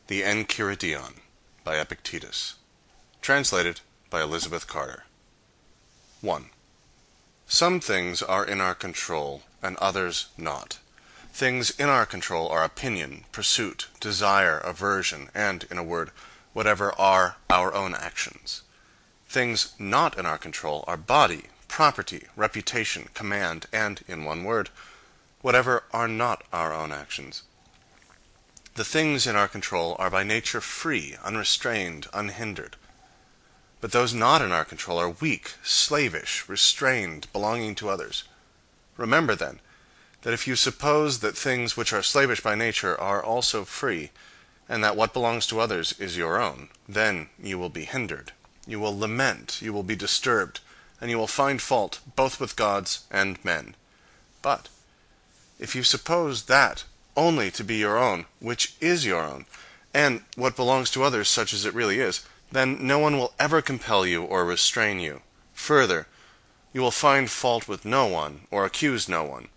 The Enchiridion by Epictetus. Translated by Elizabeth Carter. 1. Some things are in our control, and others not. Things in our control are opinion, pursuit, desire, aversion, and, in a word, whatever are our own actions. Things not in our control are body, property, reputation, command, and, in one word, whatever are not our own actions. The things in our control are by nature free, unrestrained, unhindered. But those not in our control are weak, slavish, restrained, belonging to others. Remember, then, that if you suppose that things which are slavish by nature are also free, and that what belongs to others is your own, then you will be hindered. You will lament, you will be disturbed, and you will find fault both with gods and men. But if you suppose that only to be your own, which is your own, and what belongs to others such as it really is, then no one will ever compel you or restrain you. Further, you will find fault with no one, or accuse no one.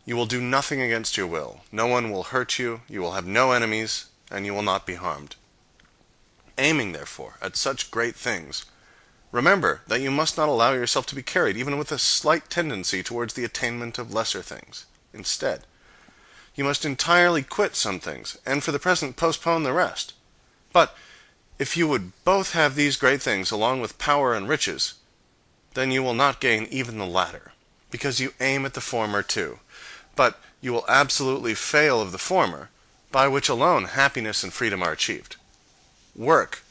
You will do nothing against your will. No one will hurt you, you will have no enemies, and you will not be harmed. Aiming, therefore, at such great things, remember that you must not allow yourself to be carried even with a slight tendency towards the attainment of lesser things. Instead, you must entirely quit some things, and for the present postpone the rest. But if you would both have these great things along with power and riches, then you will not gain even the latter, because you aim at the former too. But you will absolutely fail of the former, by which alone happiness and freedom are achieved. Work,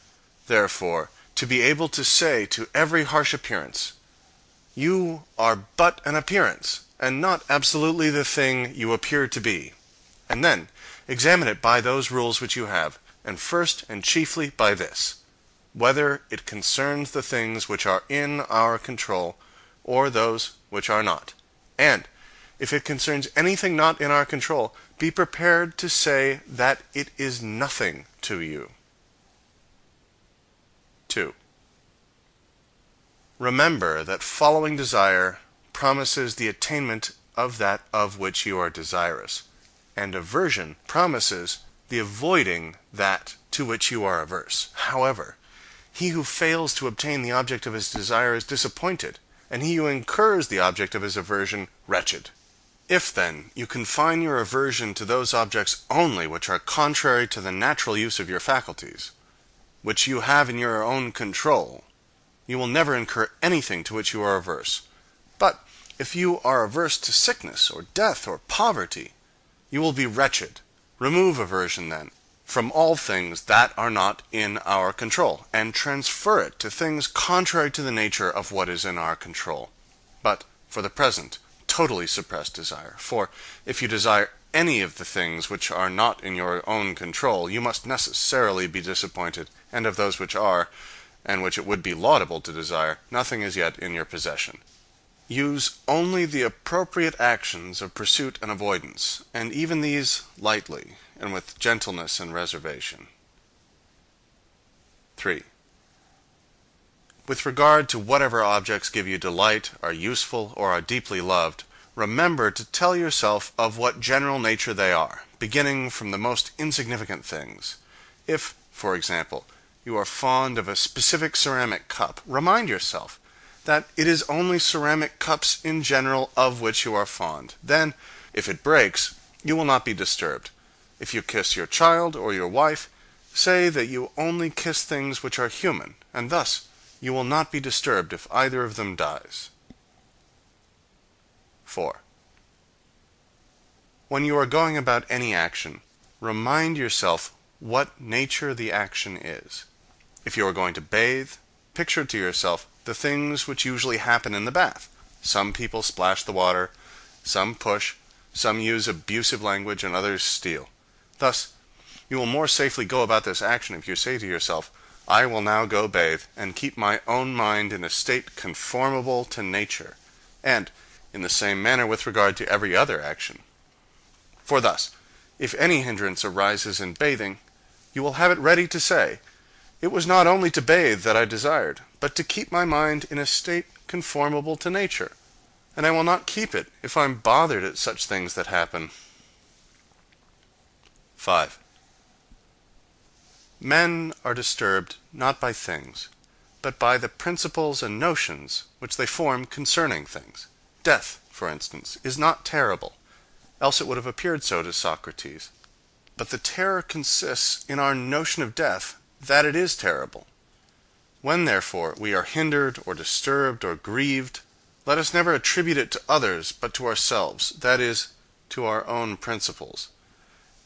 therefore, to be able to say to every harsh appearance, "You are but an appearance, and not absolutely the thing you appear to be." And then examine it by those rules which you have, and first and chiefly by this: whether it concerns the things which are in our control, or those which are not. And if it concerns anything not in our control, be prepared to say that it is nothing to you. 2. Remember that following desire promises the attainment of that of which you are desirous, and aversion promises the avoiding that to which you are averse. However, he who fails to obtain the object of his desire is disappointed, and he who incurs the object of his aversion wretched. If, then, you confine your aversion to those objects only which are contrary to the natural use of your faculties, which you have in your own control, you will never incur anything to which you are averse. But if you are averse to sickness, or death, or poverty, you will be wretched. Remove aversion, then, from all things that are not in our control, and transfer it to things contrary to the nature of what is in our control. But, for the present, totally suppress desire. For, if you desire any of the things which are not in your own control, you must necessarily be disappointed, and of those which are, and which it would be laudable to desire, nothing is yet in your possession. Use only the appropriate actions of pursuit and avoidance, and even these lightly, and with gentleness and reservation. 3. With regard to whatever objects give you delight, are useful, or are deeply loved, remember to tell yourself of what general nature they are, beginning from the most insignificant things. If, for example, you are fond of a specific ceramic cup, remind yourself that it is only ceramic cups in general of which you are fond. Then, if it breaks, you will not be disturbed. If you kiss your child or your wife, say that you only kiss things which are human, and thus you will not be disturbed if either of them dies. 4. When you are going about any action, remind yourself what nature the action is. If you are going to bathe, picture to yourself the things which usually happen in the bath. Some people splash the water, some push, some use abusive language, and others steal. Thus, you will more safely go about this action if you say to yourself, "I will now go bathe, and keep my own mind in a state conformable to nature," and in the same manner with regard to every other action. For thus, if any hindrance arises in bathing, you will have it ready to say, "It was not only to bathe that I desired, but to keep my mind in a state conformable to nature, and I will not keep it if I'm bothered at such things that happen." 5. Men are disturbed not by things, but by the principles and notions which they form concerning things. Death, for instance, is not terrible, else it would have appeared so to Socrates. But the terror consists in our notion of death, that it is terrible. When, therefore, we are hindered, or disturbed, or grieved, let us never attribute it to others, but to ourselves, that is, to our own principles.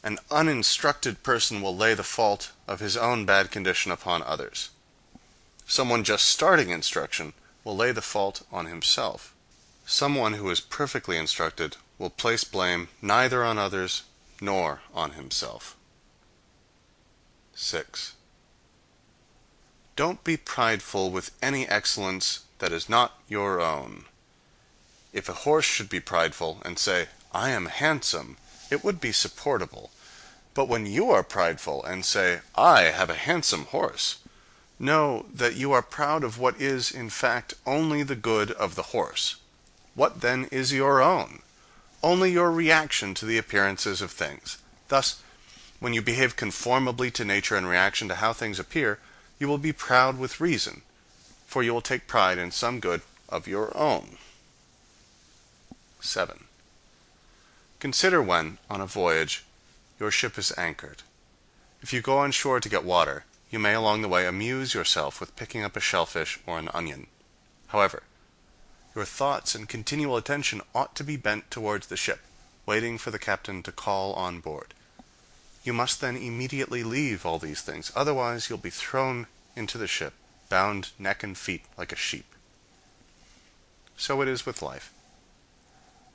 An uninstructed person will lay the fault of his own bad condition upon others. Someone just starting instruction will lay the fault on himself. Someone who is perfectly instructed will place blame neither on others nor on himself. 6. Don't be prideful with any excellence that is not your own. If a horse should be prideful and say, "I am handsome," it would be supportable. But when you are prideful and say, "I have a handsome horse," know that you are proud of what is, in fact, only the good of the horse. What then is your own? Only your reaction to the appearances of things. Thus, when you behave conformably to nature in reaction to how things appear, you will be proud with reason, for you will take pride in some good of your own. 7. Consider when, on a voyage, your ship is anchored. If you go on shore to get water, you may along the way amuse yourself with picking up a shellfish or an onion. However, your thoughts and continual attention ought to be bent towards the ship, waiting for the captain to call on board. You must then immediately leave all these things, otherwise you'll be thrown into the ship, bound neck and feet like a sheep. So it is with life.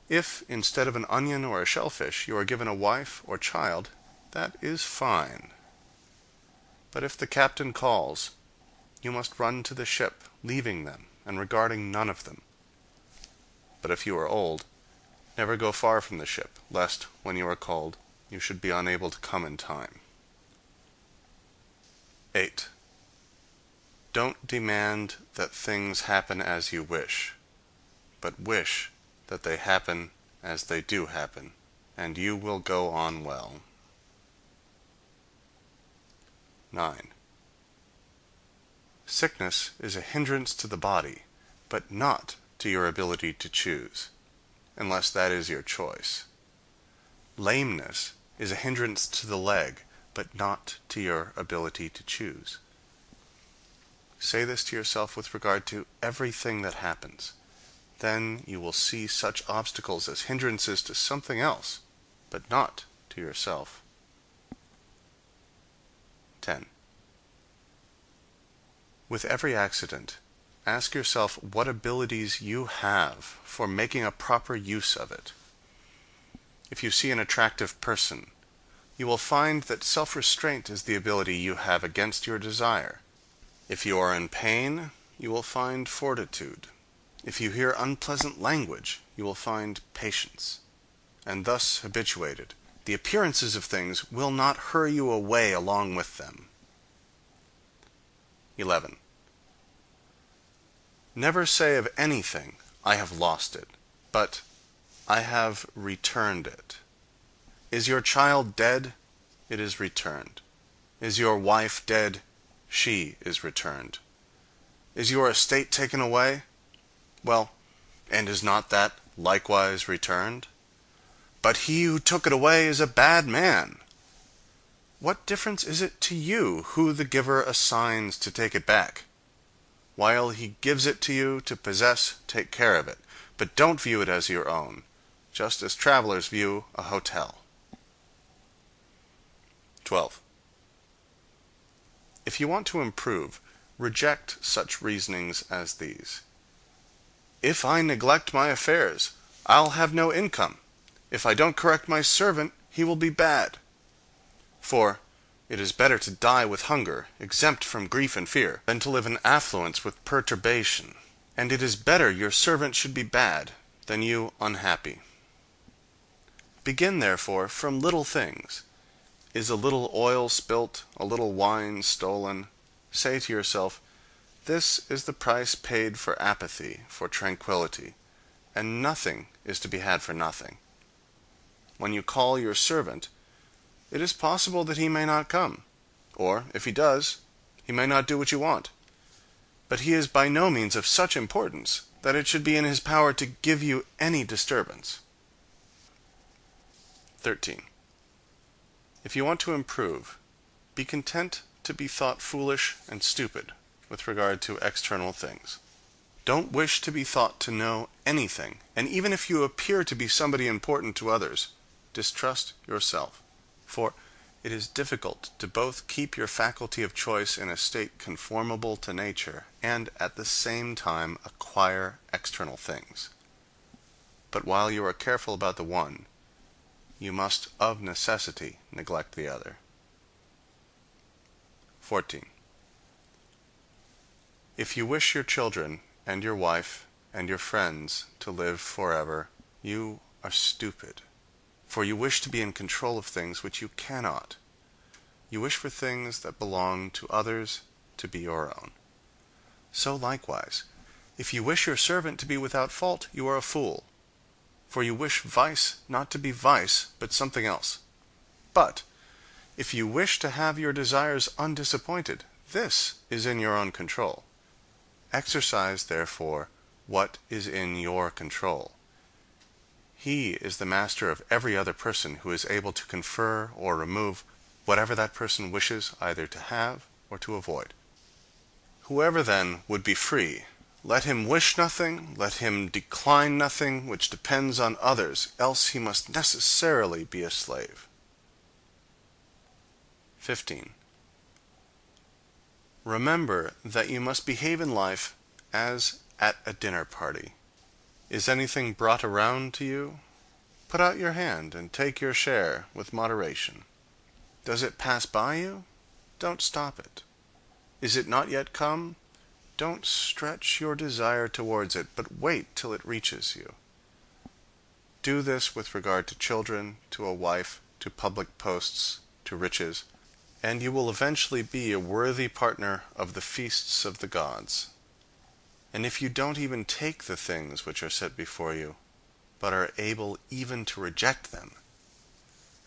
If, instead of an onion or a shellfish, you are given a wife or child, that is fine. But if the captain calls, you must run to the ship, leaving them, and regarding none of them. But if you are old, never go far from the ship, lest, when you are called, you should be unable to come in time. 8. Don't demand that things happen as you wish, but wish that they happen as they do happen, and you will go on well. 9. Sickness is a hindrance to the body, but not to your ability to choose, unless that is your choice. Lameness is a hindrance to the leg, but not to your ability to choose. Say this to yourself with regard to everything that happens. Then you will see such obstacles as hindrances to something else, but not to yourself. 10. With every accident, ask yourself what abilities you have for making a proper use of it. If you see an attractive person, you will find that self-restraint is the ability you have against your desire. If you are in pain, you will find fortitude. If you hear unpleasant language, you will find patience. And thus habituated, the appearances of things will not hurry you away along with them. 11. Never say of anything, "I have lost it," but "I have returned it." Is your child dead? It is returned. Is your wife dead? She is returned. Is your estate taken away? Well, and is not that likewise returned? But he who took it away is a bad man. What difference is it to you who the giver assigns to take it back? While he gives it to you to possess, take care of it, but don't view it as your own, just as travelers view a hotel. 12. If you want to improve, reject such reasonings as these. If I neglect my affairs, I'll have no income. If I don't correct my servant, he will be bad. For it is better to die with hunger, exempt from grief and fear, than to live in affluence with perturbation. And it is better your servant should be bad, than you unhappy. Begin, therefore, from little things. Is a little oil spilt, a little wine stolen? Say to yourself, this is the price paid for apathy, for tranquility, and nothing is to be had for nothing. When you call your servant, it is possible that he may not come. Or, if he does, he may not do what you want. But he is by no means of such importance that it should be in his power to give you any disturbance. 13. If you want to improve, be content to be thought foolish and stupid with regard to external things. Don't wish to be thought to know anything, and even if you appear to be somebody important to others, distrust yourself. For it is difficult to both keep your faculty of choice in a state conformable to nature, and at the same time acquire external things. But while you are careful about the one, you must of necessity neglect the other. 14. If you wish your children, and your wife, and your friends to live forever, you are stupid. For you wish to be in control of things which you cannot. You wish for things that belong to others to be your own. So likewise, if you wish your servant to be without fault, you are a fool. For you wish vice not to be vice, but something else. But if you wish to have your desires undisappointed, this is in your own control. Exercise, therefore, what is in your control. He is the master of every other person who is able to confer or remove whatever that person wishes either to have or to avoid. Whoever then would be free, let him wish nothing, let him decline nothing which depends on others, else he must necessarily be a slave. 15. Remember that you must behave in life as at a dinner party. Is anything brought around to you? Put out your hand and take your share with moderation. Does it pass by you? Don't stop it. Is it not yet come? Don't stretch your desire towards it, but wait till it reaches you. Do this with regard to children, to a wife, to public posts, to riches, and you will eventually be a worthy partner of the feasts of the gods. And if you don't even take the things which are set before you, but are able even to reject them,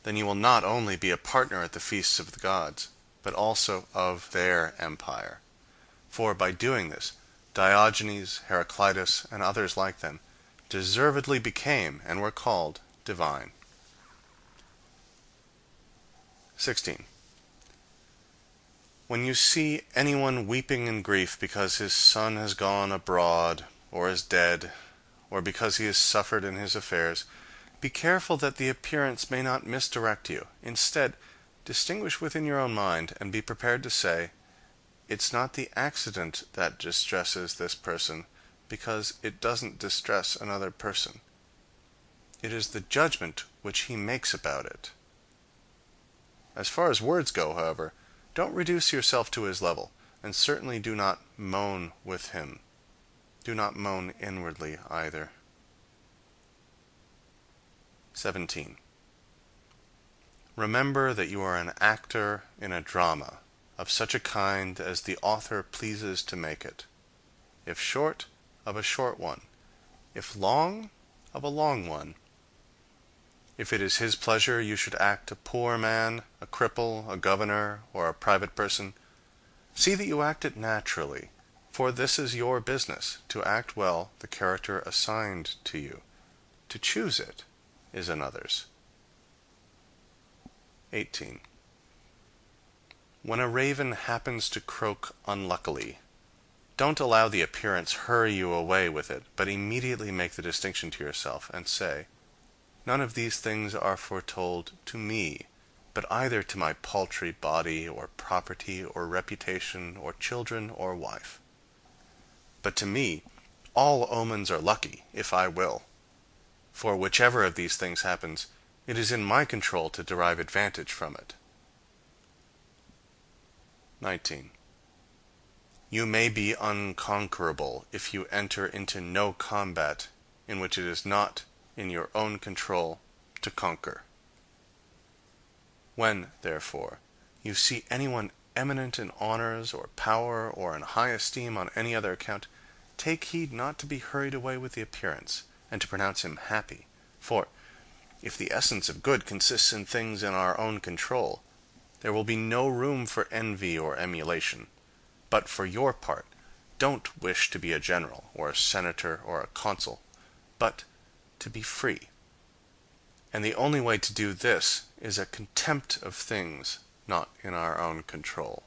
then you will not only be a partner at the feasts of the gods, but also of their empire. For by doing this, Diogenes, Heraclitus, and others like them, deservedly became and were called divine. 16. When you see anyone weeping in grief because his son has gone abroad, or is dead, or because he has suffered in his affairs, be careful that the appearance may not misdirect you. Instead, distinguish within your own mind, and be prepared to say, it's not the accident that distresses this person, because it doesn't distress another person. It is the judgment which he makes about it. As far as words go, however, don't reduce yourself to his level, and certainly do not moan with him. Do not moan inwardly either. 17. Remember that you are an actor in a drama, of such a kind as the author pleases to make it. If short, of a short one. If long, of a long one. If it is his pleasure you should act a poor man, a cripple, a governor, or a private person, see that you act it naturally, for this is your business, to act well the character assigned to you. To choose it is another's. 18. When a raven happens to croak unluckily, don't allow the appearance hurry you away with it, but immediately make the distinction to yourself, and say, none of these things are foretold to me, but either to my paltry body, or property, or reputation, or children, or wife. But to me, all omens are lucky, if I will. For whichever of these things happens, it is in my control to derive advantage from it. 19. You may be unconquerable if you enter into no combat in which it is not in your own control to conquer. When, therefore, you see anyone eminent in honors or power or in high esteem on any other account, take heed not to be hurried away with the appearance, and to pronounce him happy. For, if the essence of good consists in things in our own control, there will be no room for envy or emulation. But for your part, don't wish to be a general, or a senator, or a consul, but to be free. And the only way to do this is a contempt of things not in our own control.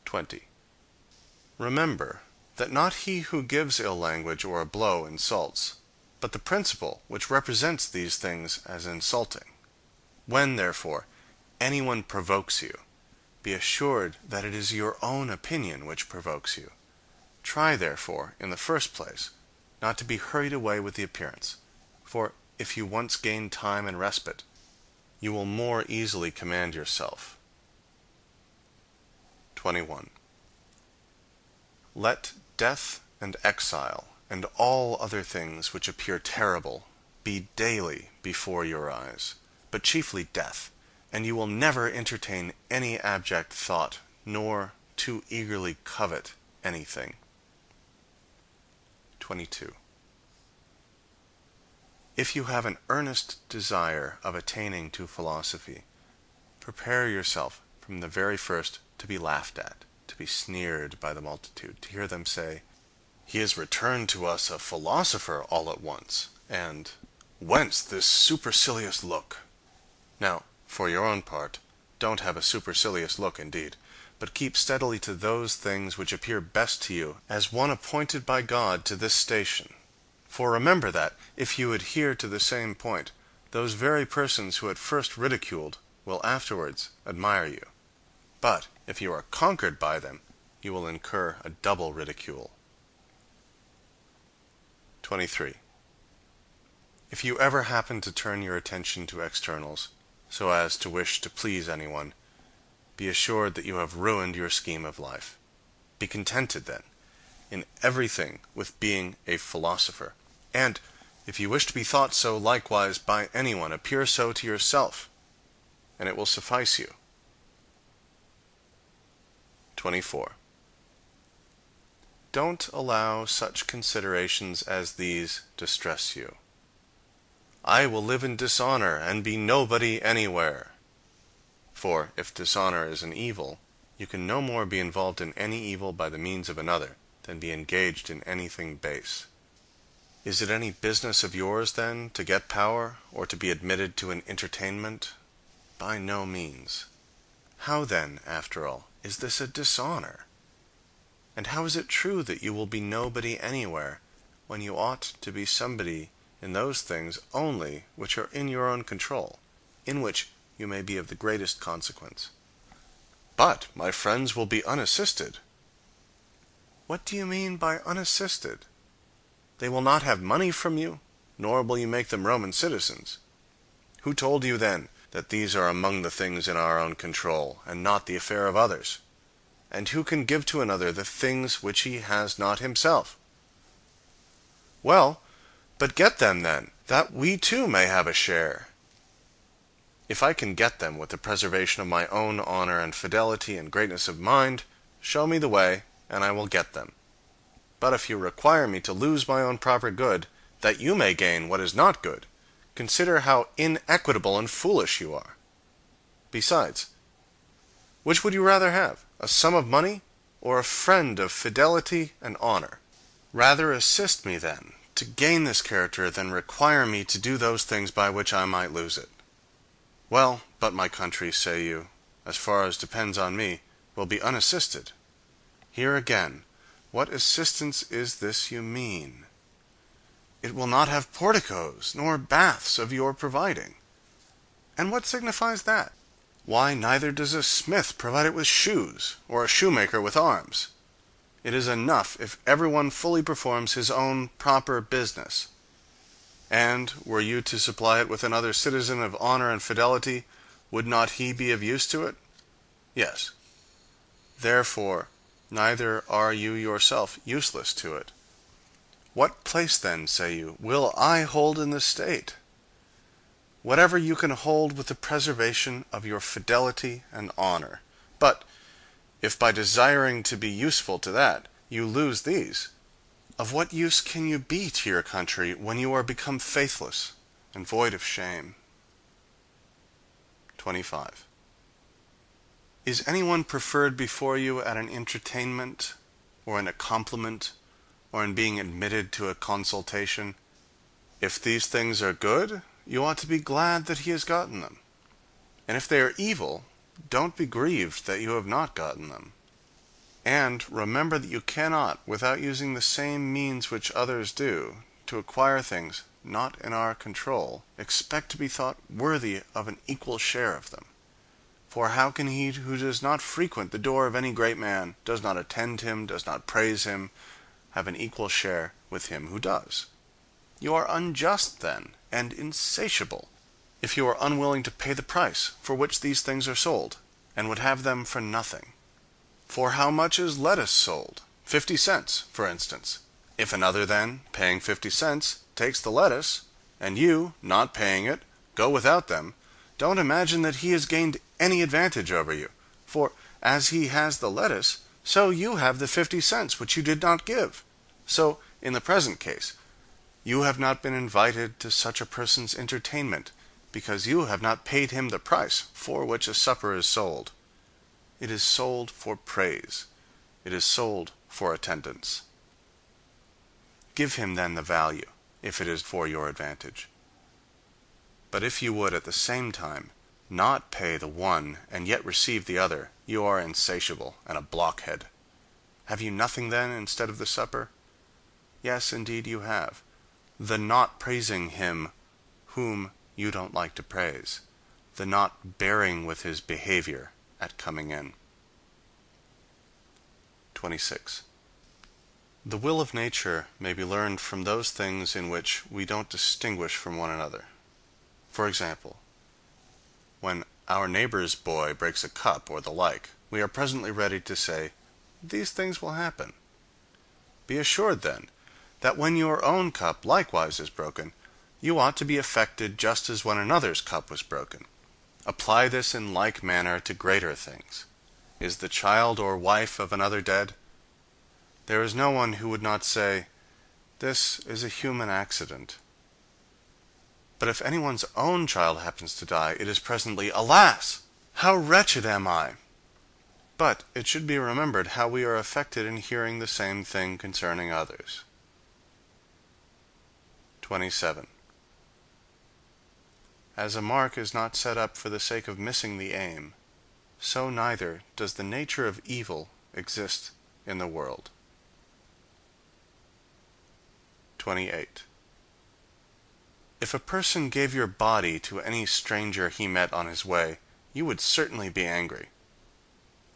20. Remember that not he who gives ill language or a blow insults, but the principle which represents these things as insulting. When, therefore, anyone provokes you, be assured that it is your own opinion which provokes you. Try, therefore, in the first place, not to be hurried away with the appearance, for if you once gain time and respite, you will more easily command yourself. 21. Let death and exile, and all other things which appear terrible, be daily before your eyes, but chiefly death, and you will never entertain any abject thought, nor too eagerly covet anything. 22. If you have an earnest desire of attaining to philosophy, prepare yourself from the very first to be laughed at, to be sneered by the multitude, to hear them say, "He has returned to us a philosopher all at once," and "Whence this supercilious look?" Now, for your own part, don't have a supercilious look indeed, but keep steadily to those things which appear best to you as one appointed by God to this station. For remember that, if you adhere to the same point, those very persons who at first ridiculed will afterwards admire you. But if you are conquered by them, you will incur a double ridicule. 23. If you ever happen to turn your attention to externals, so as to wish to please anyone, be assured that you have ruined your scheme of life. Be contented, then, in everything with being a philosopher, and, if you wish to be thought so likewise by anyone, appear so to yourself, and it will suffice you. 24. Don't allow such considerations as these distress you. I will live in dishonor and be nobody anywhere. For if dishonor is an evil, you can no more be involved in any evil by the means of another than be engaged in anything base. Is it any business of yours, then, to get power, or to be admitted to an entertainment? By no means. How then, after all, is this a dishonor? And how is it true that you will be nobody anywhere, when you ought to be somebody in those things only which are in your own control, in which you may be of the greatest consequence? But my friends will be unassisted. What do you mean by unassisted? They will not have money from you, nor will you make them Roman citizens. Who told you, then, that these are among the things in our own control, and not the affair of others? And who can give to another the things which he has not himself? Well, but get them, then, that we too may have a share. If I can get them with the preservation of my own honor and fidelity and greatness of mind, show me the way, and I will get them. But if you require me to lose my own proper good, that you may gain what is not good, consider how inequitable and foolish you are. Besides, which would you rather have, a sum of money, or a friend of fidelity and honor? Rather assist me, then, to gain this character than require me to do those things by which I might lose it. Well, but my country, say you, as far as depends on me, will be unassisted. Here again, what assistance is this you mean? It will not have porticos, nor baths of your providing. And what signifies that? Why, neither does a smith provide it with shoes, or a shoemaker with arms. It is enough if everyone fully performs his own proper business. And, were you to supply it with another citizen of honor and fidelity, would not he be of use to it? Yes. Therefore, neither are you yourself useless to it. What place, then, say you, will I hold in the state? Whatever you can hold with the preservation of your fidelity and honor. But, if by desiring to be useful to that, you lose these, of what use can you be to your country when you are become faithless and void of shame? 25. Is anyone preferred before you at an entertainment, or in a compliment, or in being admitted to a consultation? If these things are good, you ought to be glad that he has gotten them. And if they are evil, don't be grieved that you have not gotten them. And remember that you cannot, without using the same means which others do, to acquire things not in our control, expect to be thought worthy of an equal share of them. For how can he who does not frequent the door of any great man, does not attend him, does not praise him, have an equal share with him who does? You are unjust then, and insatiable, if you are unwilling to pay the price for which these things are sold, and would have them for nothing. For how much is lettuce sold? 50 cents, for instance. If another then, paying 50 cents, takes the lettuce, and you, not paying it, go without them, don't imagine that he has gained any advantage over you, for as he has the lettuce, so you have the 50 cents which you did not give. So, in the present case, you have not been invited to such a person's entertainment, because you have not paid him the price for which a supper is sold. It is sold for praise. It is sold for attendance. Give him then the value, if it is for your advantage. But if you would at the same time not pay the one and yet receive the other, you are insatiable and a blockhead. Have you nothing then instead of the supper? Yes, indeed you have. The not praising him whom you don't like to praise, the not bearing with his behavior at coming in. 26. The will of nature may be learned from those things in which we don't distinguish from one another. For example, when our neighbor's boy breaks a cup or the like, we are presently ready to say, "These things will happen." Be assured, then, that when your own cup likewise is broken, you ought to be affected just as when another's cup was broken. Apply this in like manner to greater things. Is the child or wife of another dead? There is no one who would not say, "This is a human accident." But if anyone's own child happens to die, it is presently, "Alas! How wretched am I!" But it should be remembered how we are affected in hearing the same thing concerning others. 27. As a mark is not set up for the sake of missing the aim, so neither does the nature of evil exist in the world. 28. If a person gave your body to any stranger he met on his way, you would certainly be angry.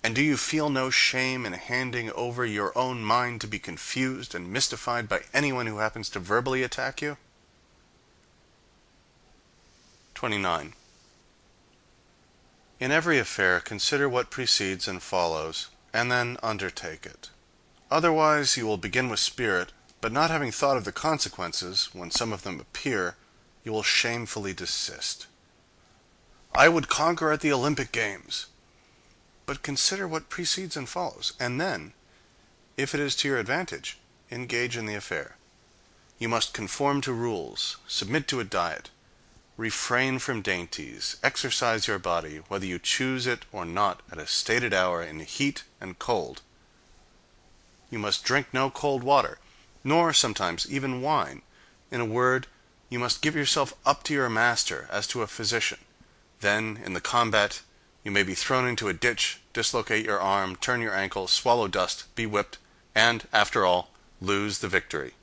And do you feel no shame in handing over your own mind to be confused and mystified by anyone who happens to verbally attack you? 29. In every affair consider what precedes and follows, and then undertake it. Otherwise you will begin with spirit, but not having thought of the consequences, when some of them appear, you will shamefully desist. I would conquer at the Olympic Games. But consider what precedes and follows, and then, if it is to your advantage, engage in the affair. You must conform to rules, submit to a diet, refrain from dainties, exercise your body, whether you choose it or not, at a stated hour in heat and cold. You must drink no cold water, nor sometimes even wine. In a word, you must give yourself up to your master as to a physician. Then, in the combat, you may be thrown into a ditch, dislocate your arm, turn your ankle, swallow dust, be whipped, and, after all, lose the victory.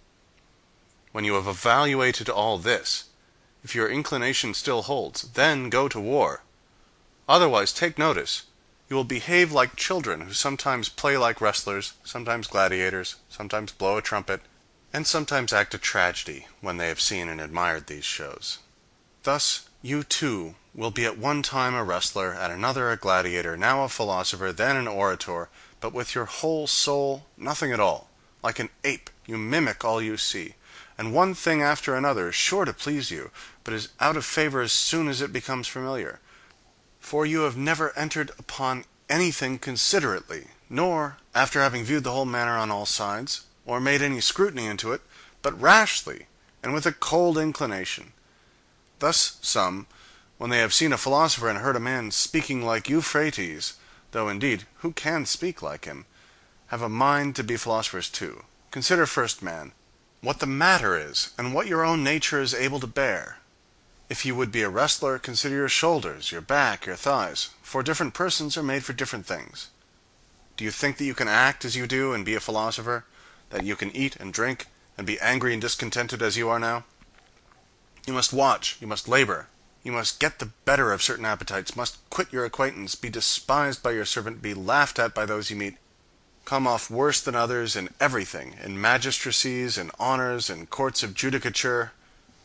When you have evaluated all this, if your inclination still holds, then go to war. Otherwise, take notice, you will behave like children who sometimes play like wrestlers, sometimes gladiators, sometimes blow a trumpet, and sometimes act a tragedy when they have seen and admired these shows. Thus, you too will be at one time a wrestler, at another a gladiator, now a philosopher, then an orator, but with your whole soul nothing at all. Like an ape, you mimic all you see, and one thing after another is sure to please you, but is out of favor as soon as it becomes familiar. For you have never entered upon anything considerately, nor, after having viewed the whole matter on all sides, or made any scrutiny into it, but rashly, and with a cold inclination. Thus some, when they have seen a philosopher and heard a man speaking like Euphrates, though indeed who can speak like him, have a mind to be philosophers too. Consider first, man, what the matter is, and what your own nature is able to bear. If you would be a wrestler, consider your shoulders, your back, your thighs, for different persons are made for different things. Do you think that you can act as you do and be a philosopher? That you can eat and drink and be angry and discontented as you are now? You must watch, you must labor, you must get the better of certain appetites, must quit your acquaintance, be despised by your servant, be laughed at by those you meet, come off worse than others in everything, in magistracies, in honors, in courts of judicature.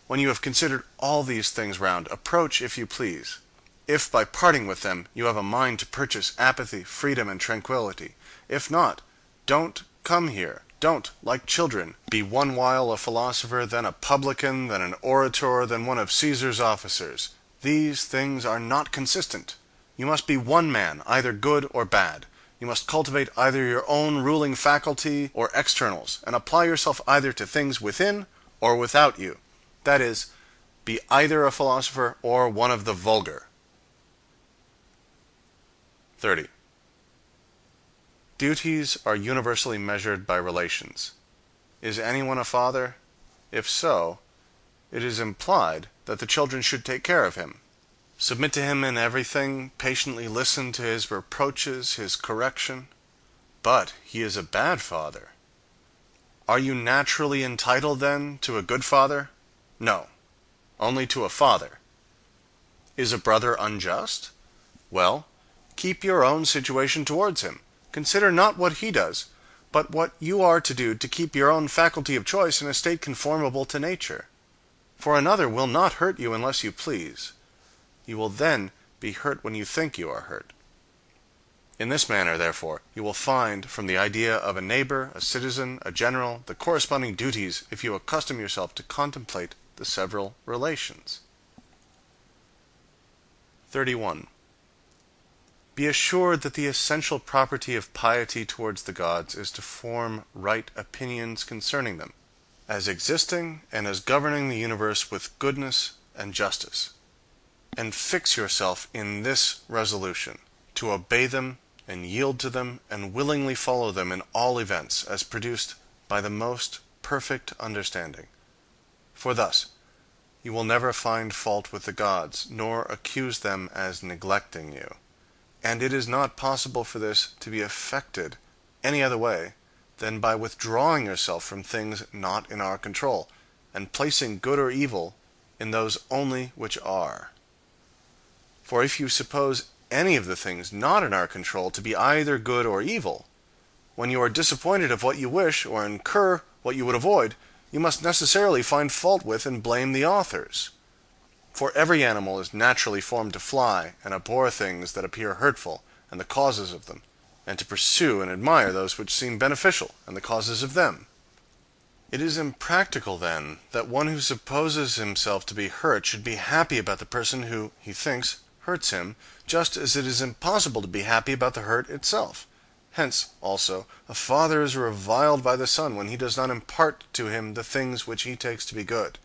When you have considered all these things round, approach if you please. If by parting with them you have a mind to purchase apathy, freedom, and tranquillity. If not, don't come here. Don't, like children, be one while a philosopher, then a publican, then an orator, then one of Caesar's officers. These things are not consistent. You must be one man, either good or bad. You must cultivate either your own ruling faculty or externals, and apply yourself either to things within or without you. That is, be either a philosopher or one of the vulgar. 30. Duties are universally measured by relations. Is anyone a father? If so, it is implied that the children should take care of him, submit to him in everything, patiently listen to his reproaches, his correction. But he is a bad father. Are you naturally entitled, then, to a good father? No, only to a father. Is a brother unjust? Well, keep your own situation towards him. Consider not what he does, but what you are to do to keep your own faculty of choice in a state conformable to nature. For another will not hurt you unless you please. You will then be hurt when you think you are hurt. In this manner, therefore, you will find from the idea of a neighbor, a citizen, a general, the corresponding duties if you accustom yourself to contemplate the several relations. 31. Be assured that the essential property of piety towards the gods is to form right opinions concerning them, as existing and as governing the universe with goodness and justice. And fix yourself in this resolution, to obey them and yield to them and willingly follow them in all events, as produced by the most perfect understanding. For thus you will never find fault with the gods, nor accuse them as neglecting you. And it is not possible for this to be effected any other way than by withdrawing yourself from things not in our control, and placing good or evil in those only which are. For if you suppose any of the things not in our control to be either good or evil, when you are disappointed of what you wish, or incur what you would avoid, you must necessarily find fault with and blame the authors. For every animal is naturally formed to fly and abhor things that appear hurtful, and the causes of them, and to pursue and admire those which seem beneficial, and the causes of them. It is impractical, then, that one who supposes himself to be hurt should be happy about the person who, he thinks, hurts him, just as it is impossible to be happy about the hurt itself. Hence, also, a father is reviled by the son when he does not impart to him the things which he takes to be good.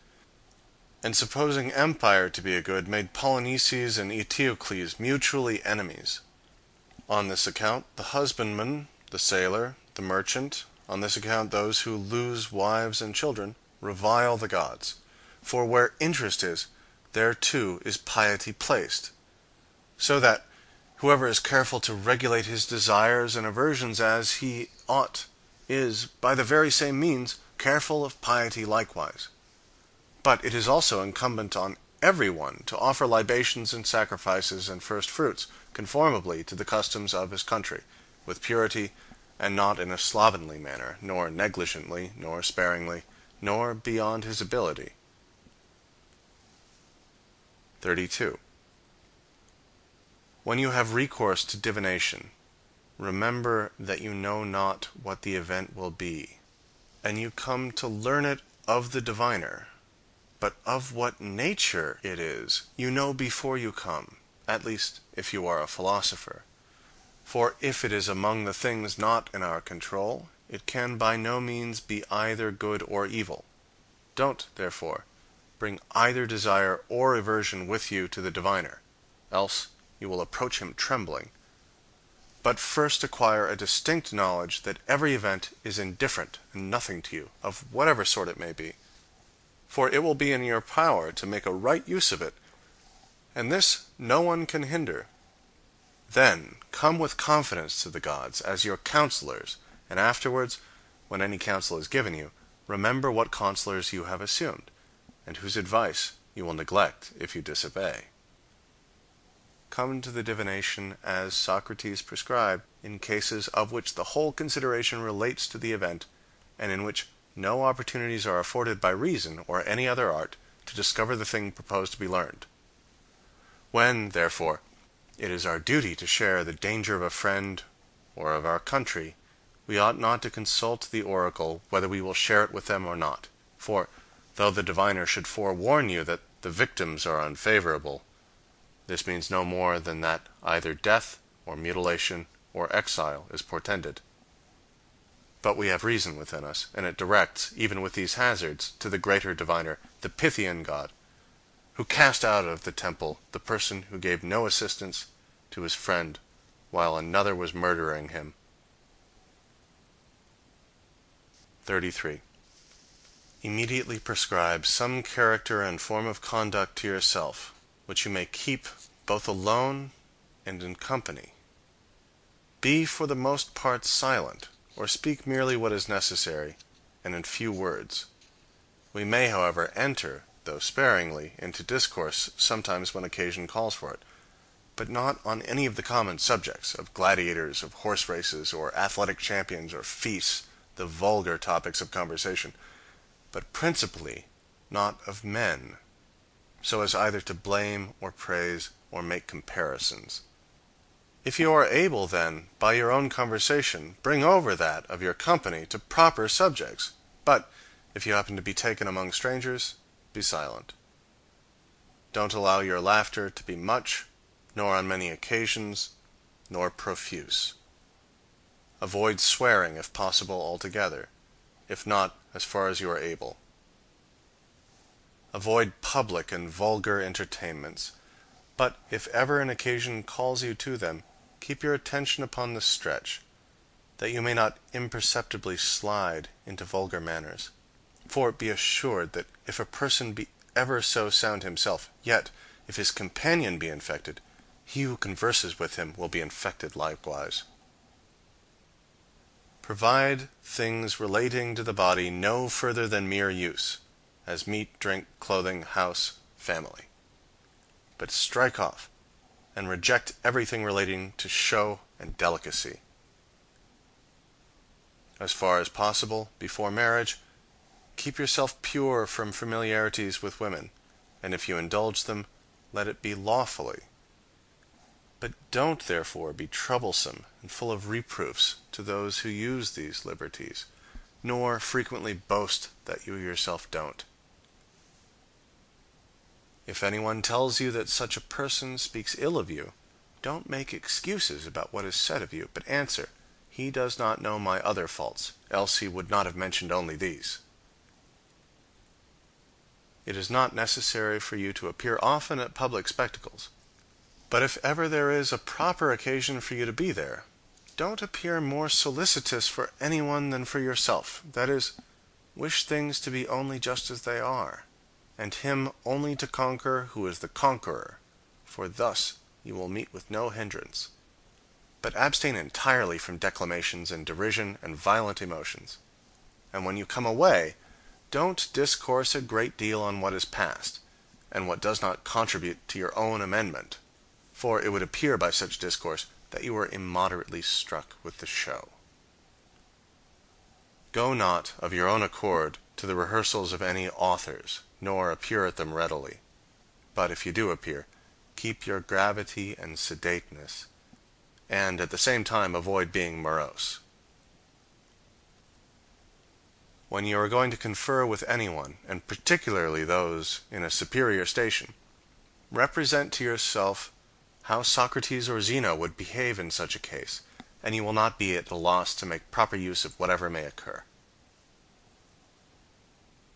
And supposing empire to be a good, made Polynices and Eteocles mutually enemies. On this account the husbandman, the sailor, the merchant, on this account those who lose wives and children, revile the gods. For where interest is, there too is piety placed. So that whoever is careful to regulate his desires and aversions as he ought, is, by the very same means, careful of piety likewise. But it is also incumbent on every one to offer libations and sacrifices and first fruits, conformably to the customs of his country, with purity, and not in a slovenly manner, nor negligently, nor sparingly, nor beyond his ability. 32. When you have recourse to divination, remember that you know not what the event will be, and you come to learn it of the diviner. But of what nature it is, you know before you come, at least if you are a philosopher. For if it is among the things not in our control, it can by no means be either good or evil. Don't, therefore, bring either desire or aversion with you to the diviner, else you will approach him trembling. But first acquire a distinct knowledge that every event is indifferent and nothing to you, of whatever sort it may be. For it will be in your power to make a right use of it, and this no one can hinder. Then come with confidence to the gods as your counselors, and afterwards, when any counsel is given you, remember what counselors you have assumed, and whose advice you will neglect if you disobey. Come to the divination as Socrates prescribed, in cases of which the whole consideration relates to the event, and in which no opportunities are afforded by reason or any other art to discover the thing proposed to be learned. When, therefore, it is our duty to share the danger of a friend or of our country, we ought not to consult the oracle whether we will share it with them or not. For, though the diviner should forewarn you that the victims are unfavorable, this means no more than that either death or mutilation or exile is portended. But we have reason within us, and it directs, even with these hazards, to the greater diviner, the Pythian god, who cast out of the temple the person who gave no assistance to his friend while another was murdering him. 33. Immediately prescribe some character and form of conduct to yourself, which you may keep both alone and in company. Be for the most part silent, or speak merely what is necessary, and in few words. We may, however, enter, though sparingly, into discourse sometimes when occasion calls for it, but not on any of the common subjects, of gladiators, of horse races, or athletic champions, or feasts, the vulgar topics of conversation, but principally not of men, so as either to blame or praise or make comparisons. If you are able, then, by your own conversation, bring over that of your company to proper subjects, but if you happen to be taken among strangers, be silent. Don't allow your laughter to be much, nor on many occasions, nor profuse. Avoid swearing, if possible, altogether, if not, as far as you are able. Avoid public and vulgar entertainments, but if ever an occasion calls you to them, keep your attention upon the stretch, that you may not imperceptibly slide into vulgar manners. For be assured that if a person be ever so sound himself, yet, if his companion be infected, he who converses with him will be infected likewise. Provide things relating to the body no further than mere use, as meat, drink, clothing, house, family. But strike off, and reject everything relating to show and delicacy. As far as possible, before marriage, keep yourself pure from familiarities with women, and if you indulge them, let it be lawfully. But don't therefore be troublesome and full of reproofs to those who use these liberties, nor frequently boast that you yourself don't. If anyone tells you that such a person speaks ill of you, don't make excuses about what is said of you, but answer, "He does not know my other faults, else he would not have mentioned only these." It is not necessary for you to appear often at public spectacles, but if ever there is a proper occasion for you to be there, don't appear more solicitous for anyone than for yourself, that is, wish things to be only just as they are, and him only to conquer who is the conqueror, for thus you will meet with no hindrance. But abstain entirely from declamations and derision and violent emotions. And when you come away, don't discourse a great deal on what is past, and what does not contribute to your own amendment, for it would appear by such discourse that you are immoderately struck with the show. Go not of your own accord to the rehearsals of any authors, nor appear at them readily. But if you do appear, keep your gravity and sedateness, and at the same time avoid being morose. When you are going to confer with anyone, and particularly those in a superior station, represent to yourself how Socrates or Zeno would behave in such a case, and you will not be at a loss to make proper use of whatever may occur.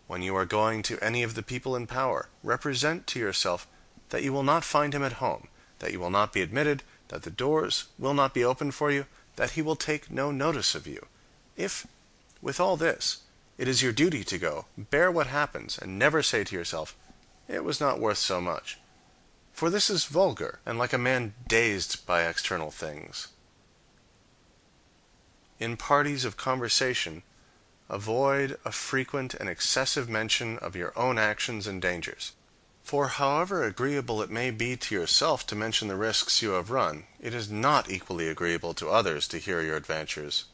When you are going to any of the people in power, represent to yourself that you will not find him at home, that you will not be admitted, that the doors will not be opened for you, that he will take no notice of you. If, with all this, it is your duty to go, bear what happens, and never say to yourself, "It was not worth so much." For this is vulgar, and like a man dazed by external things. In parties of conversation, avoid a frequent and excessive mention of your own actions and dangers. For however agreeable it may be to yourself to mention the risks you have run, it is not equally agreeable to others to hear your adventures.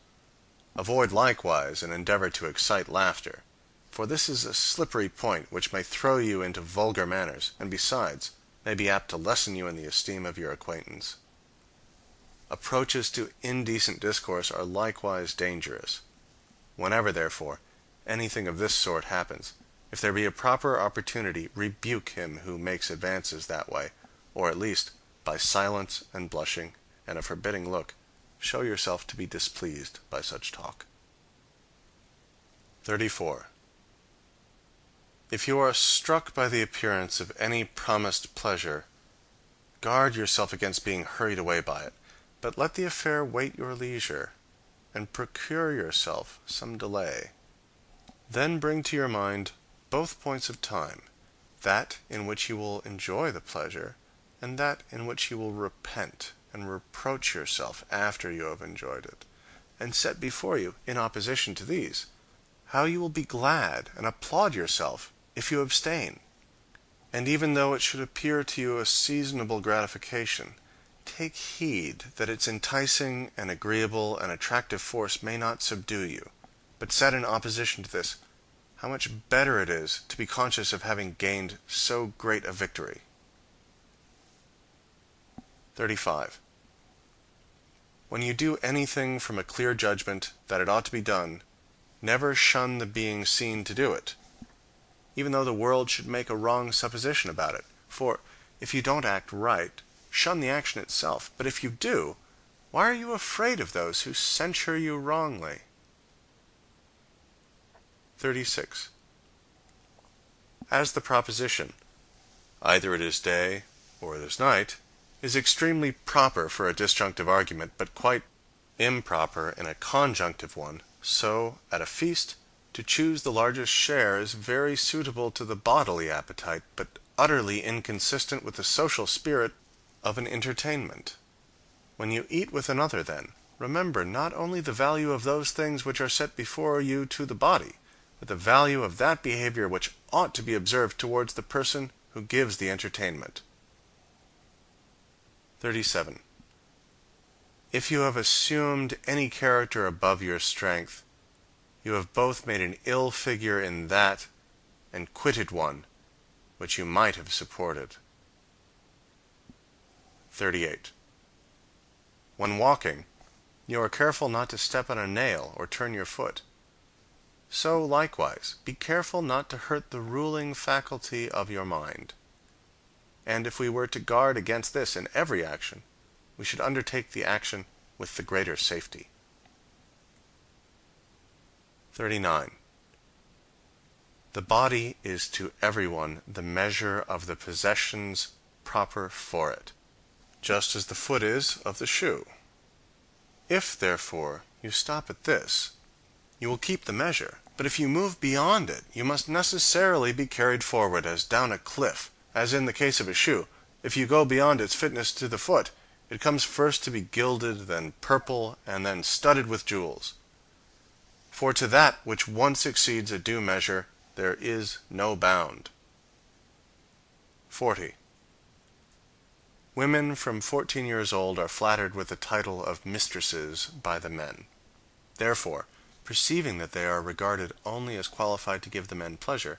Avoid likewise an endeavor to excite laughter, for this is a slippery point which may throw you into vulgar manners, and besides, may be apt to lessen you in the esteem of your acquaintance. Approaches to indecent discourse are likewise dangerous. Whenever, therefore, anything of this sort happens, if there be a proper opportunity, rebuke him who makes advances that way, or at least, by silence and blushing, and a forbidding look, show yourself to be displeased by such talk. 34. If you are struck by the appearance of any promised pleasure, guard yourself against being hurried away by it, but let the affair wait your leisure, and procure yourself some delay. Then bring to your mind both points of time, that in which you will enjoy the pleasure, and that in which you will repent and reproach yourself after you have enjoyed it, and set before you, in opposition to these, how you will be glad and applaud yourself if you abstain. And even though it should appear to you a seasonable gratification, take heed that its enticing and agreeable and attractive force may not subdue you, but set in opposition to this, how much better it is to be conscious of having gained so great a victory. 35. When you do anything from a clear judgment that it ought to be done, never shun the being seen to do it, even though the world should make a wrong supposition about it. For if you don't act right, shun the action itself. But if you do, why are you afraid of those who censure you wrongly? 36. As the proposition, either it is day or it is night, is extremely proper for a disjunctive argument, but quite improper in a conjunctive one, so, at a feast, to choose the largest share is very suitable to the bodily appetite, but utterly inconsistent with the social spirit of an entertainment. When you eat with another, then, remember not only the value of those things which are set before you to the body, but the value of that behavior which ought to be observed towards the person who gives the entertainment. 37. If you have assumed any character above your strength, you have both made an ill figure in that, and quitted one which you might have supported. 38. When walking, you are careful not to step on a nail or turn your foot. So, likewise, be careful not to hurt the ruling faculty of your mind. And if we were to guard against this in every action, we should undertake the action with the greater safety. 39. The body is to everyone the measure of the possessions proper for it, just as the foot is of the shoe. If, therefore, you stop at this, you will keep the measure, but if you move beyond it, you must necessarily be carried forward as down a cliff, as in the case of a shoe. If you go beyond its fitness to the foot, it comes first to be gilded, then purple, and then studded with jewels. For to that which once exceeds a due measure, there is no bound. 40. Women from 14 years old are flattered with the title of mistresses by the men. Therefore, perceiving that they are regarded only as qualified to give the men pleasure,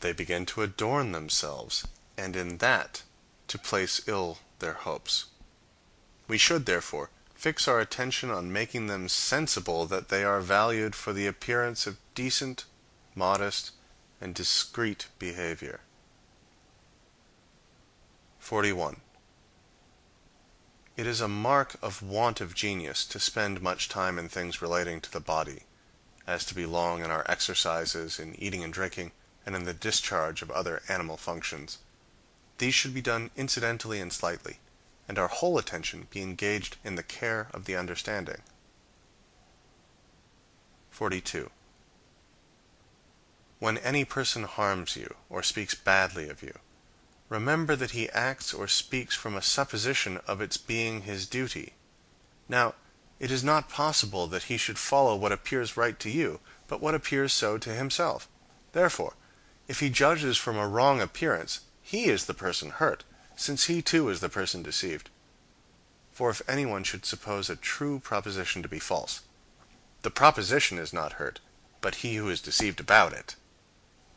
they begin to adorn themselves, and in that to place ill their hopes. We should, therefore, fix our attention on making them sensible that they are valued for the appearance of decent, modest, and discreet behavior. 41. It is a mark of want of genius to spend much time in things relating to the body, as to be long in our exercises, in eating and drinking, and in the discharge of other animal functions. These should be done incidentally and slightly, and our whole attention be engaged in the care of the understanding. 42. When any person harms you, or speaks badly of you, remember that he acts or speaks from a supposition of its being his duty. Now, it is not possible that he should follow what appears right to you, but what appears so to himself. Therefore, if he judges from a wrong appearance, he is the person hurt, since he too is the person deceived. For if anyone should suppose a true proposition to be false, the proposition is not hurt, but he who is deceived about it.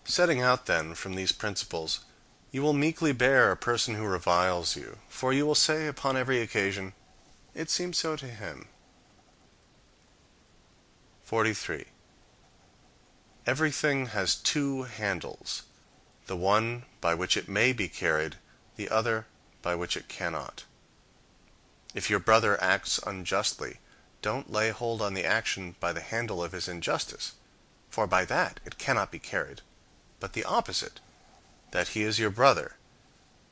Setting out, then, from these principles, you will meekly bear a person who reviles you, for you will say upon every occasion, "It seems so to him." 43. Everything has two handles, the one by which it may be carried, the other by which it cannot. If your brother acts unjustly, don't lay hold on the action by the handle of his injustice, for by that it cannot be carried, but the opposite, that he is your brother,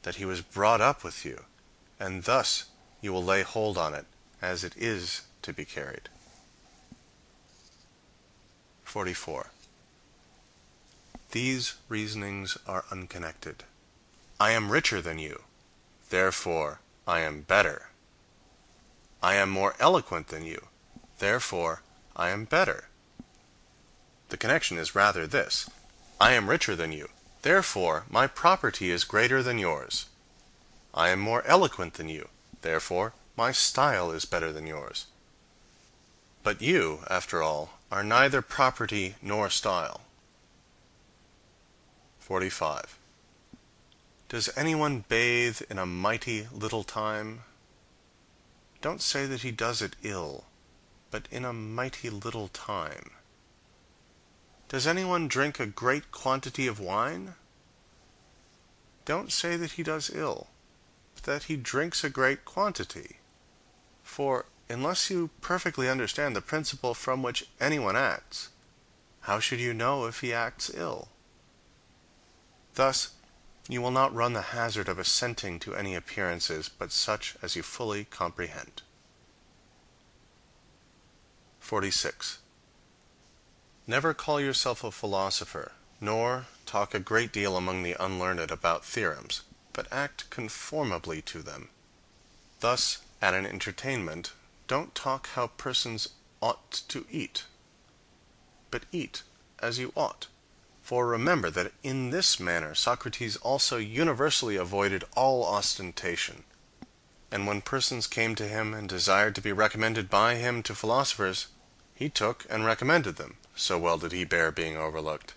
that he was brought up with you, and thus you will lay hold on it as it is to be carried. 44. These reasonings are unconnected. I am richer than you, therefore I am better. I am more eloquent than you, therefore I am better. The connection is rather this: I am richer than you, therefore my property is greater than yours. I am more eloquent than you, therefore my style is better than yours. But you, after all, are neither property nor style. 45. Does anyone bathe in a mighty little time? Don't say that he does it ill, but in a mighty little time. Does anyone drink a great quantity of wine? Don't say that he does ill, but that he drinks a great quantity. For, unless you perfectly understand the principle from which anyone acts, how should you know if he acts ill? Thus, you will not run the hazard of assenting to any appearances but such as you fully comprehend. 46. Never call yourself a philosopher, nor talk a great deal among the unlearned about theorems, but act conformably to them. Thus, at an entertainment, don't talk how persons ought to eat, but eat as you ought. For remember that in this manner Socrates also universally avoided all ostentation. And when persons came to him and desired to be recommended by him to philosophers, he took and recommended them, so well did he bear being overlooked.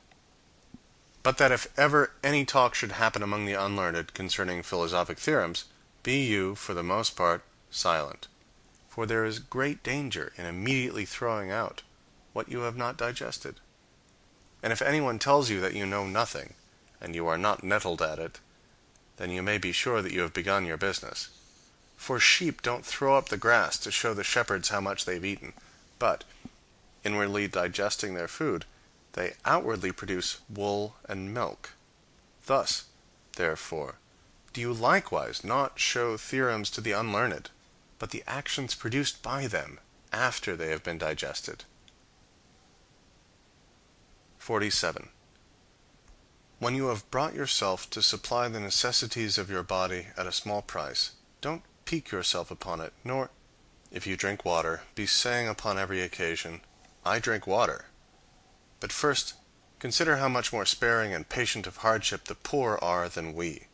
But that if ever any talk should happen among the unlearned concerning philosophic theorems, be you, for the most part, silent. For there is great danger in immediately throwing out what you have not digested. And if anyone tells you that you know nothing, and you are not nettled at it, then you may be sure that you have begun your business. For sheep don't throw up the grass to show the shepherds how much they've eaten, but, inwardly digesting their food, they outwardly produce wool and milk. Thus, therefore, do you likewise not show theorems to the unlearned, but the actions produced by them after they have been digested. 47. When you have brought yourself to supply the necessities of your body at a small price, don't pique yourself upon it, nor, if you drink water, be saying upon every occasion, "I drink water." But first, consider how much more sparing and patient of hardship the poor are than we.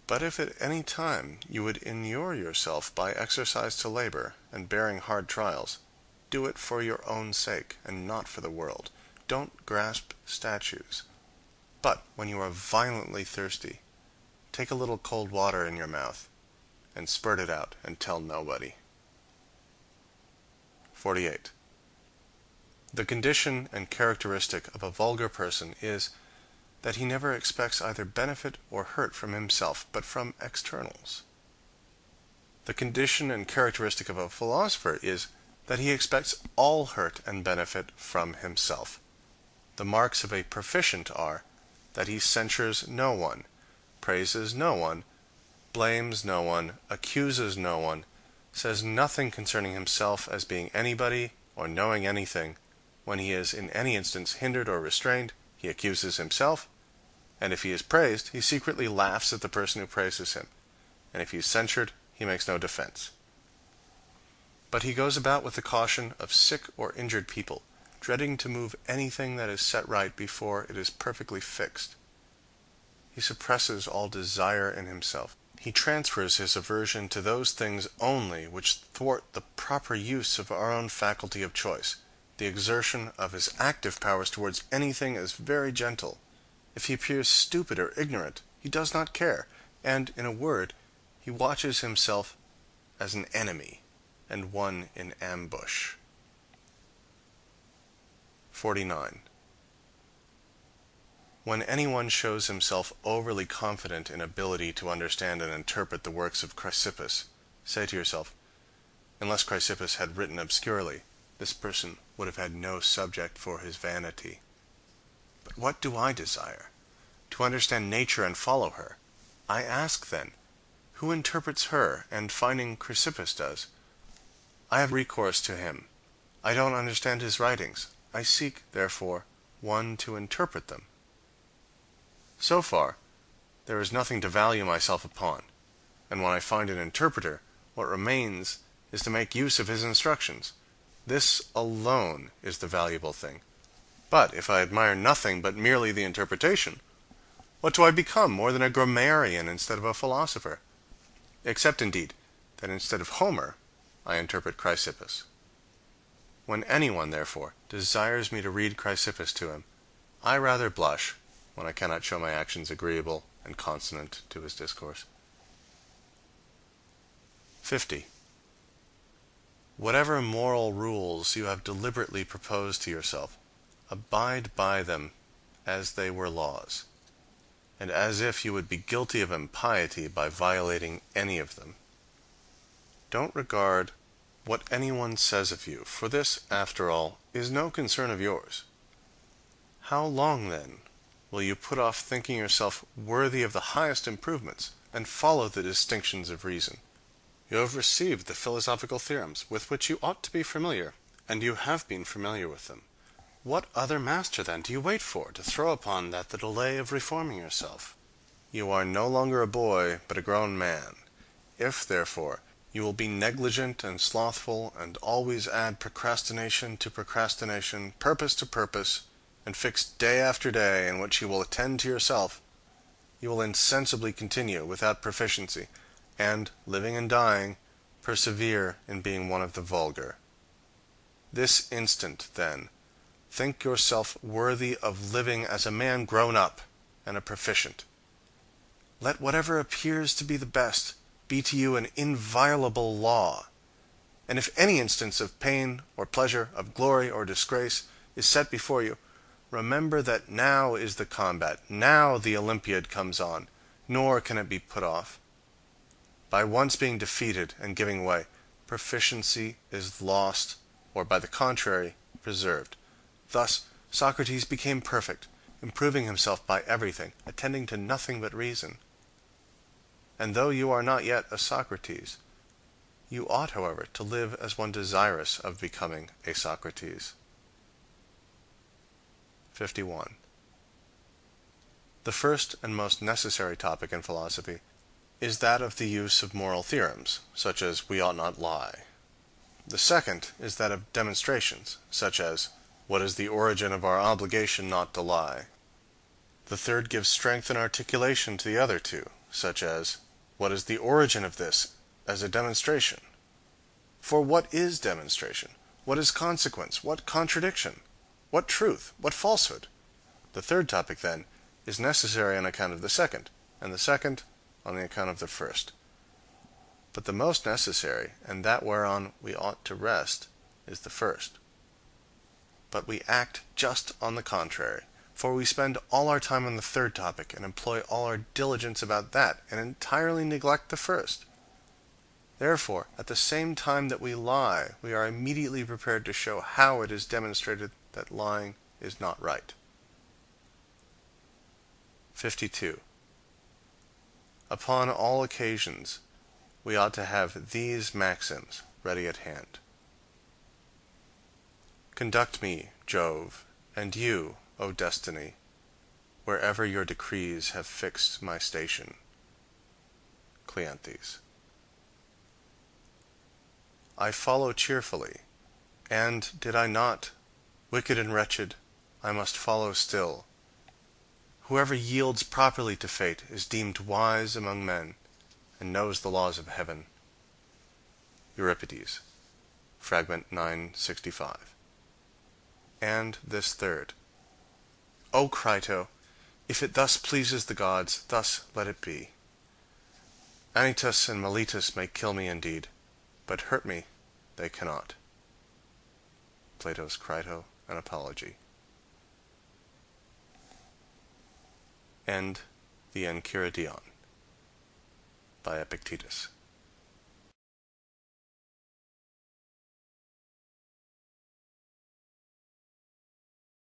But if at any time you would inure yourself by exercise to labor, and bearing hard trials, do it for your own sake, and not for the world. Don't grasp statues. But when you are violently thirsty, take a little cold water in your mouth, and spurt it out, and tell nobody. 48. The condition and characteristic of a vulgar person is, that he never expects either benefit or hurt from himself, but from externals. The condition and characteristic of a philosopher is, that he expects all hurt and benefit from himself. The marks of a proficient are, that he censures no one, praises no one, blames no one, accuses no one, says nothing concerning himself as being anybody or knowing anything. When he is in any instance hindered or restrained, he accuses himself, and if he is praised, he secretly laughs at the person who praises him, and if he is censured, he makes no defense. But he goes about with the caution of sick or injured people, dreading to move anything that is set right before it is perfectly fixed. He suppresses all desire in himself. He transfers his aversion to those things only which thwart the proper use of our own faculty of choice. The exertion of his active powers towards anything is very gentle. If he appears stupid or ignorant, he does not care, and, in a word, he watches himself as an enemy, and one in ambush. 49. When anyone shows himself overly confident in ability to understand and interpret the works of Chrysippus, say to yourself, unless Chrysippus had written obscurely, this person would have had no subject for his vanity. But what do I desire? To understand nature and follow her. I ask then, who interprets her, and finding Chrysippus does, I have recourse to him. I don't understand his writings. I seek, therefore, one to interpret them. So far, there is nothing to value myself upon, and when I find an interpreter, what remains is to make use of his instructions. This alone is the valuable thing. But if I admire nothing but merely the interpretation, what do I become more than a grammarian instead of a philosopher? Except, indeed, that instead of Homer, I interpret Chrysippus. When anyone, therefore, desires me to read Chrysippus to him, I rather blush when I cannot show my actions agreeable and consonant to his discourse. 50. Whatever moral rules you have deliberately proposed to yourself, abide by them as they were laws, and as if you would be guilty of impiety by violating any of them. Don't regard what anyone says of you, for this, after all, is no concern of yours. How long, then, will you put off thinking yourself worthy of the highest improvements, and follow the distinctions of reason? You have received the philosophical theorems, with which you ought to be familiar, and you have been familiar with them. What other master, then, do you wait for, to throw upon that the delay of reforming yourself? You are no longer a boy, but a grown man. If, therefore, you will be negligent and slothful, and always add procrastination to procrastination, purpose to purpose, and fix day after day in which you will attend to yourself, you will insensibly continue without proficiency, and, living and dying, persevere in being one of the vulgar. This instant, then, think yourself worthy of living as a man grown up and a proficient. Let whatever appears to be the best be to you an inviolable law, and if any instance of pain or pleasure, of glory or disgrace, is set before you, remember that now is the combat, now the Olympiad comes on, nor can it be put off. By once being defeated and giving way, proficiency is lost, or by the contrary, preserved. Thus Socrates became perfect, improving himself by everything, attending to nothing but reason. And though you are not yet a Socrates, you ought, however, to live as one desirous of becoming a Socrates. 51. The first and most necessary topic in philosophy is that of the use of moral theorems, such as "we ought not lie." The second is that of demonstrations, such as "what is the origin of our obligation not to lie?" The third gives strength and articulation to the other two, such as "what is the origin of this as a demonstration?" For what is demonstration? What is consequence? What contradiction? What truth? What falsehood? The third topic, then, is necessary on account of the second, and the second on the account of the first. But the most necessary, and that whereon we ought to rest, is the first. But we act just on the contrary, for we spend all our time on the third topic, and employ all our diligence about that, and entirely neglect the first. Therefore, at the same time that we lie, we are immediately prepared to show how it is demonstrated that lying is not right. 52. Upon all occasions we ought to have these maxims ready at hand. Conduct me, Jove, and you, O destiny, wherever your decrees have fixed my station. Cleanthes. I follow cheerfully, and did I not, wicked and wretched, I must follow still. Whoever yields properly to fate is deemed wise among men, and knows the laws of heaven. Euripides, fragment 965. And this third. O Crito, if it thus pleases the gods, thus let it be. Anytus and Meletus may kill me indeed, but hurt me they cannot. Plato's Crito, an Apology. End the Enchiridion by Epictetus.